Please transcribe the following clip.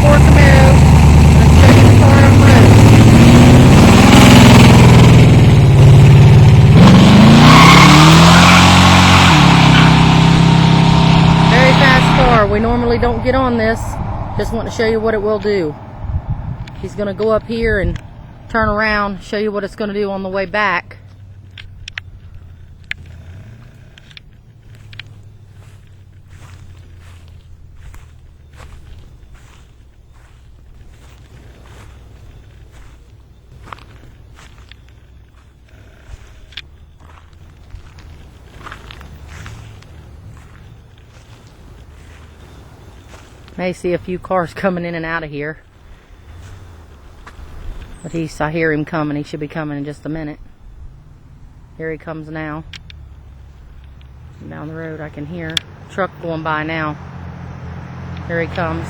Ford Camaro. Let's show you the car on the road. Very fast car. We normally don't get on this. Just want to show you what it will do. He's going to go up here and turn around, show you what it's going to do on the way back. May see a few cars coming in and out of here. But I hear him coming. He should be coming in just a minute. Here he comes now. Down the road I can hear a truck going by now. Here he comes.